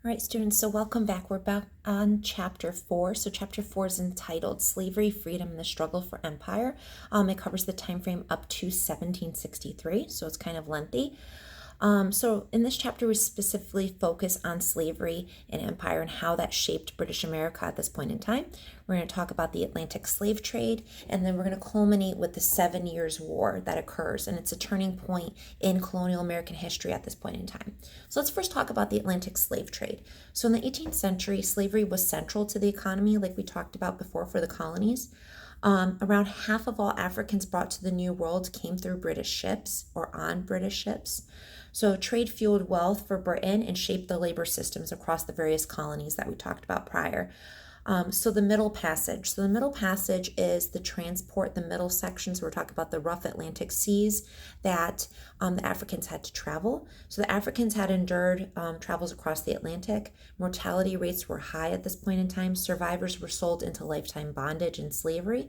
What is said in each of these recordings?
All right, students, so welcome back. We're back on chapter 4. So chapter 4 is entitled Slavery, Freedom, and the Struggle for Empire. It covers the time frame up to 1763, so it's kind of lengthy. So in this chapter, we specifically focus on slavery and empire and how that shaped British America at this point in time. We're going to talk about the Atlantic slave trade, and then we're going to culminate with the 7 Years' War that occurs, and it's a turning point in colonial American history at this point in time. So let's first talk about the Atlantic slave trade. So in the 18th century, slavery was central to the economy, like we talked about before, for the colonies. Around half of all Africans brought to the New World came through British ships or on British ships. So trade fueled wealth for Britain and shaped the labor systems across the various colonies that we talked about prior. So the Middle Passage. So the Middle Passage is the transport, the middle section. So we're talking about the rough Atlantic seas that the Africans had to travel. So the Africans had endured travels across the Atlantic. Mortality rates were high at this point in time. Survivors were sold into lifetime bondage and slavery.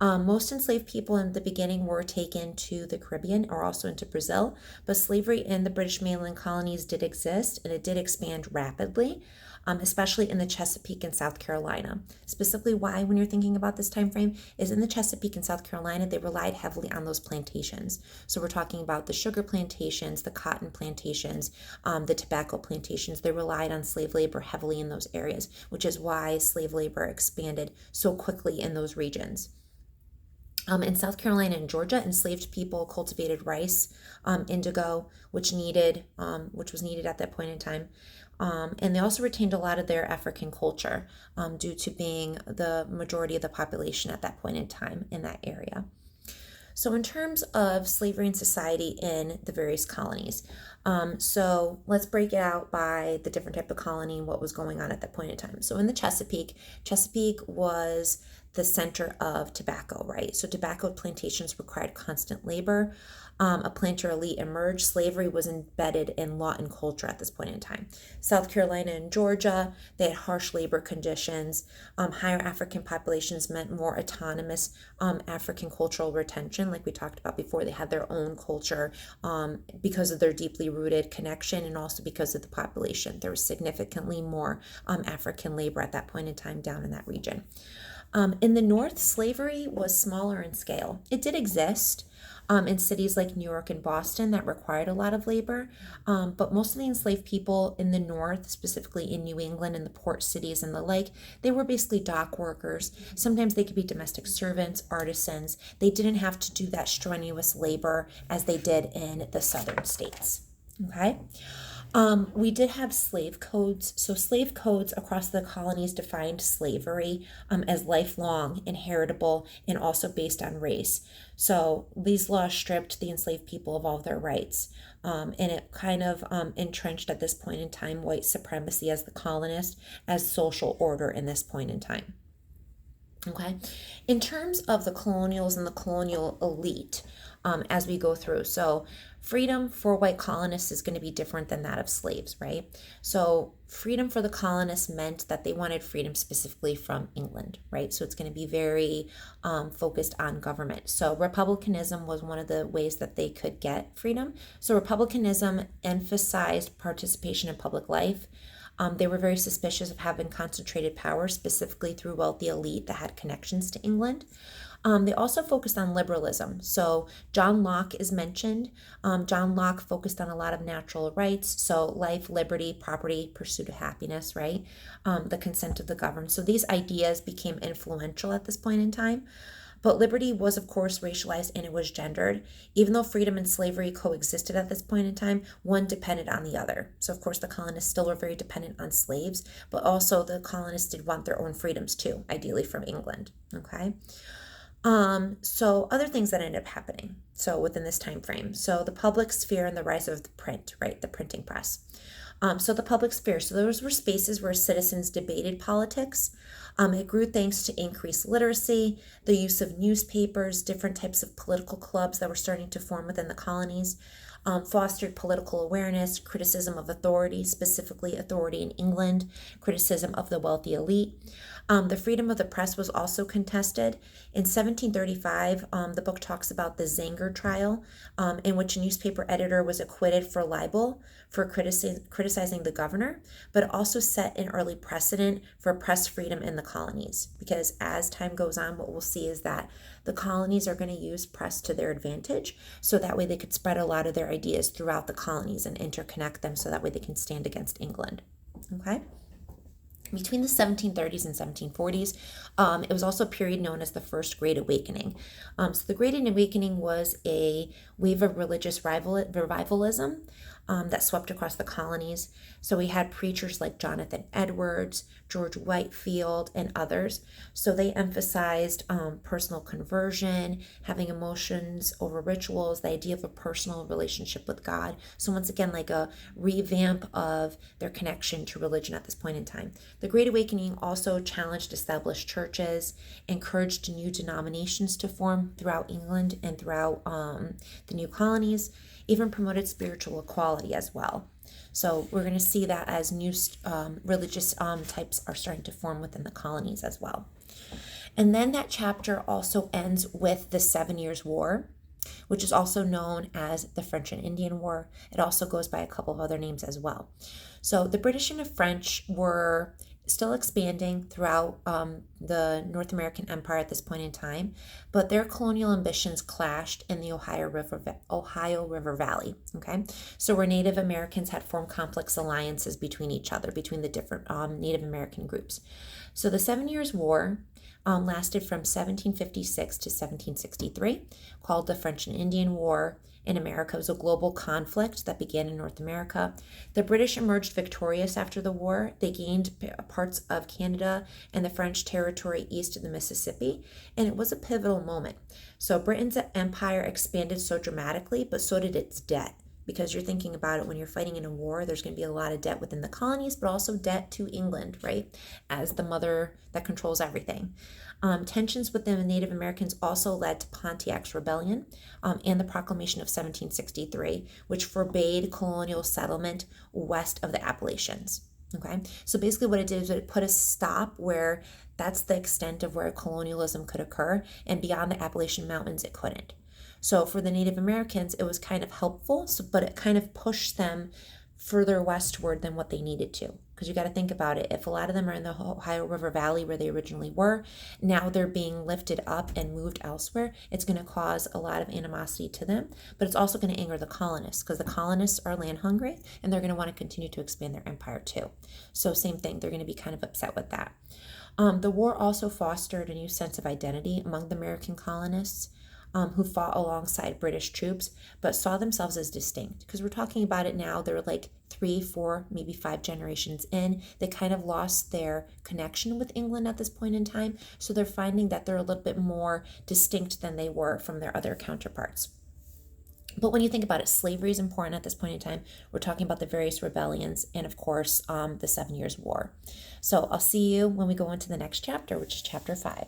Most enslaved people in the beginning were taken to the Caribbean or also into Brazil, but slavery in the British mainland colonies did exist and it did expand rapidly, especially in the Chesapeake and South Carolina. Specifically, why, when you're thinking about this time frame, is in the Chesapeake and South Carolina, they relied heavily on those plantations. So we're talking about the sugar plantations, the cotton plantations, the tobacco plantations. They relied on slave labor heavily in those areas, which is why slave labor expanded so quickly in those regions. In South Carolina and Georgia, enslaved people cultivated rice, indigo, which was needed at that point in time. And they also retained a lot of their African culture due to being the majority of the population at that point in time in that area. So in terms of slavery and society in the various colonies, so let's break it out by the different type of colony and what was going on at that point in time. So in the Chesapeake was the center of tobacco, right? So tobacco plantations required constant labor. A planter elite emerged. Slavery was embedded in law and culture at this point in time. South Carolina and Georgia, they had harsh labor conditions. Higher African populations meant more autonomous African cultural retention, like we talked about before. They had their own culture because of their deeply rooted connection and also because of the population. There was significantly more African labor at that point in time down in that region. In the North, slavery was smaller in scale. It did exist in cities like New York and Boston that required a lot of labor, but most of the enslaved people in the North, specifically in New England and the port cities and the like, they were basically dock workers. Sometimes they could be domestic servants, artisans. They didn't have to do that strenuous labor as they did in the southern states. Okay. We did have slave codes. So slave codes across the colonies defined slavery as lifelong, inheritable, and also based on race. So these laws stripped the enslaved people of all their rights. And it kind of entrenched at this point in time white supremacy as the colonist, as social order in this point in time. Okay. In terms of the colonials and the colonial elite, as we go through. So freedom for white colonists is going to be different than that of slaves, right? So freedom for the colonists meant that they wanted freedom specifically from England, right? So it's going to be very focused on government. So republicanism was one of the ways that they could get freedom. So republicanism emphasized participation in public life. They were very suspicious of having concentrated power, specifically through wealthy elite that had connections to England. They also focused on liberalism. So John Locke is mentioned. John Locke focused on a lot of natural rights. So life, liberty, property, pursuit of happiness, right? The consent of the governed. So these ideas became influential at this point in time. But liberty was, of course, racialized and it was gendered. Even though freedom and slavery coexisted at this point in time, one depended on the other. So, of course, the colonists still were very dependent on slaves, but also the colonists did want their own freedoms too, ideally from England. Okay. So other things that ended up happening. So within this time frame. So the public sphere and the rise of the print, right? The printing press. So the public sphere. So those were spaces where citizens debated politics. It grew thanks to increased literacy, the use of newspapers, different types of political clubs that were starting to form within the colonies. fostered political awareness, criticism of authority, specifically authority in England, criticism of the wealthy elite. The freedom of the press was also contested. In 1735, the book talks about the Zenger trial, in which a newspaper editor was acquitted for libel for criticizing the governor, but it also set an early precedent for press freedom in the colonies. Because as time goes on, what we'll see is that the colonies are going to use press to their advantage, so that way they could spread a lot of their ideas throughout the colonies and interconnect them, so that way they can stand against England. Okay? Between the 1730s and 1740s, it was also a period known as the First Great Awakening. So the Great Awakening was a wave of religious revivalism that swept across the colonies. So we had preachers like Jonathan Edwards, George Whitefield, and others. So they emphasized personal conversion, having emotions over rituals, the idea of a personal relationship with God. So once again, like a revamp of their connection to religion at this point in time. The Great Awakening also challenged established churches, encouraged new denominations to form throughout England and throughout the new colonies, even promoted spiritual equality as well. So we're going to see that as new religious types are starting to form within the colonies as well. And then that chapter also ends with the 7 Years' War, which is also known as the French and Indian War. It also goes by a couple of other names as well. So the British and the French were still expanding throughout the North American Empire at this point in time, but their colonial ambitions clashed in the Ohio River Valley. Okay, so where Native Americans had formed complex alliances between each other, between the different Native American groups. So the 7 Years' War lasted from 1756 to 1763, called the French and Indian War. In America, it was a global conflict that began in North America. The British emerged victorious after the war. They gained parts of Canada and the French territory east of the Mississippi, and it was a pivotal moment. So Britain's empire expanded so dramatically, but so did its debt. Because you're thinking about it, when you're fighting in a war, there's going to be a lot of debt within the colonies, but also debt to England, right? As the mother that controls everything. Tensions within the Native Americans also led to Pontiac's Rebellion and the Proclamation of 1763, which forbade colonial settlement west of the Appalachians. Okay, so basically what it did is it put a stop where that's the extent of where colonialism could occur, and beyond the Appalachian Mountains, it couldn't. So for the Native Americans, it was kind of helpful, but it kind of pushed them further westward than what they needed to. Because you got to think about it. If a lot of them are in the Ohio River Valley where they originally were, now they're being lifted up and moved elsewhere, it's going to cause a lot of animosity to them. But it's also going to anger the colonists, because the colonists are land hungry and they're going to want to continue to expand their empire too. So same thing, they're going to be kind of upset with that. The war also fostered a new sense of identity among the American colonists, who fought alongside British troops, but saw themselves as distinct. Because we're talking about it now, they're like 3, 4, maybe 5 generations in. They kind of lost their connection with England at this point in time, so they're finding that they're a little bit more distinct than they were from their other counterparts. But when you think about it, slavery is important at this point in time. We're talking about the various rebellions and, of course, the 7 Years' War. So I'll see you when we go into the next chapter, which is chapter 5.